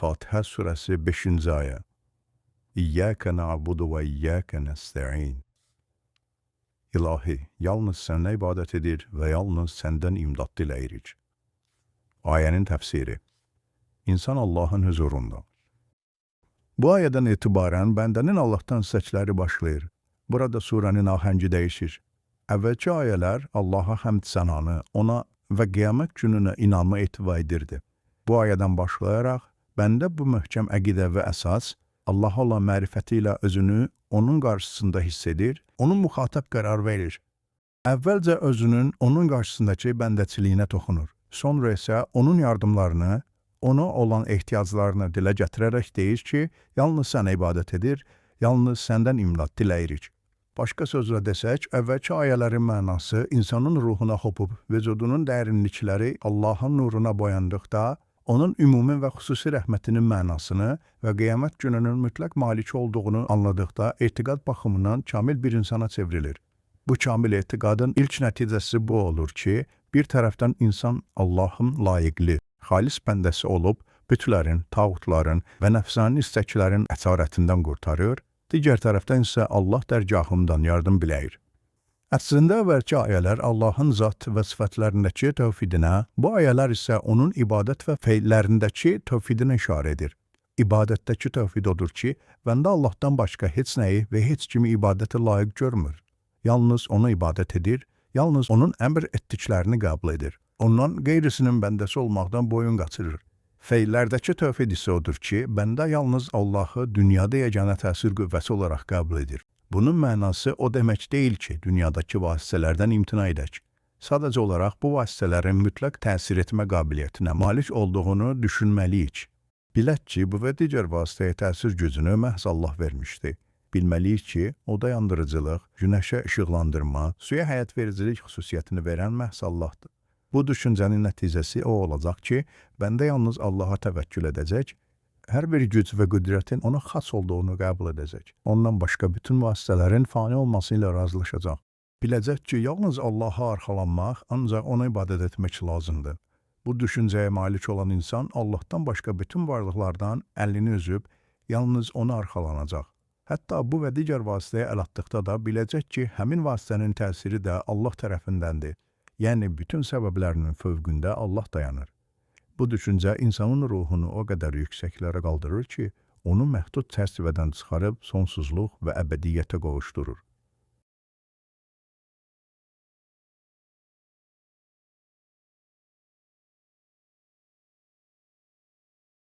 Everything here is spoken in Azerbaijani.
Fatihə surəsi 5-ci ayə. İyyəkə na'budu və iyyəkə nəstə'in. İlahi, yalnız sənə ibadət edir və yalnız səndən imdad diləyirik. Ayənin təfsiri. İnsan Allahın huzurunda. Bu ayədən etibarən bəndənin Allahdan istəkləri başlayır. Burada surənin ahəngi dəyişir. Əvvəlki ayələr Allaha həmd sənanı, ona və qiyamət gününə inanma etibar edirdi. Bu ayədən başlayaraq, bəndə bu möhkəm əqidə və əsas, Allaha olan mərifəti ilə özünü onun qarşısında hiss edir, onun müxatab qərar verir. Əvvəlcə özünün onun qarşısındakı bəndəçiliyinə toxunur. Sonra isə onun yardımlarını, ona olan ehtiyaclarını dilə gətirərək deyir ki, yalnız sənə ibadət edir, yalnız səndən imdad diləyirik. Başqa sözlə desək, əvvəlki ayələrin mənası insanın ruhuna hopub, vücudunun dərinlikləri Allahın nuruna boyandıqda, onun ümumi və xüsusi rəhmətinin mənasını və qiyamət gününün mütləq maliki olduğunu anladıqda etiqad baxımından kamil bir insana çevrilir. Bu kamil etiqadın ilk nəticəsi bu olur ki, bir tərəfdən insan Allahın layiqli, xalis bəndəsi olub, bütlərin, tağutların və nəfsani istəklərin əsarətindən qurtarır, digər tərəfdən isə Allah dərgahından yardım biləyir. Əslində əvvəlki ayələr Allahın zat və sifətlərindəki tövhidinə, bu ayələr isə onun ibadət və feillərindəki tövhidinə işarə edir. İbadətdəki tövhid odur ki, bəndə Allahdan başqa heç nəyi və heç kimi ibadətə layiq görmür. Yalnız ona ibadət edir, yalnız onun əmr etdiklərini qəbul edir. Ondan qeyrisinin bəndəsi olmaqdan boyun qaçırır. Feillərdəki tövhid isə odur ki, bəndə yalnız Allahı dünyada yeganə təsir qüvvəsi olaraq qəbul edir. Bunun mənası o demək deyil ki, dünyadakı vasitələrdən imtina edək. Sadəcə olaraq bu vasitələrin mütləq təsir etmə qabiliyyətinə malik olduğunu düşünməliyik. Bilək ki, bu və digər vasitəyə təsir gücünü məhz Allah vermişdi. Bilməliyik ki, o dayandırıcılıq, günəşə işıqlandırma, suya həyat vericilik xüsusiyyətini verən məhz Allahdır. Bu düşüncənin nəticəsi o olacaq ki, bəndə yalnız Allaha təvəkkül edəcək, hər bir güc və qüdrətin ona xas olduğunu qəbul edəcək. Ondan başqa bütün vasitələrin fani olması ilə razılaşacaq. Biləcək ki, yalnız Allaha arxalanmaq, ancaq ona ibadət etmək lazımdır. Bu düşüncəyə malik olan insan Allahdan başqa bütün varlıqlardan əlini üzüb, yalnız ona arxalanacaq. Hətta bu və digər vasitəyə əl atdıqda da biləcək ki, həmin vasitənin təsiri də Allah tərəfindəndir. Yəni, bütün səbəblərinin fövqündə Allah dayanır. Bu düşüncə insanın ruhunu o qədər yüksəklərə qaldırır ki, onu məhdud çərçivədən çıxarıb sonsuzluq və əbədiyyətə qovuşdurur.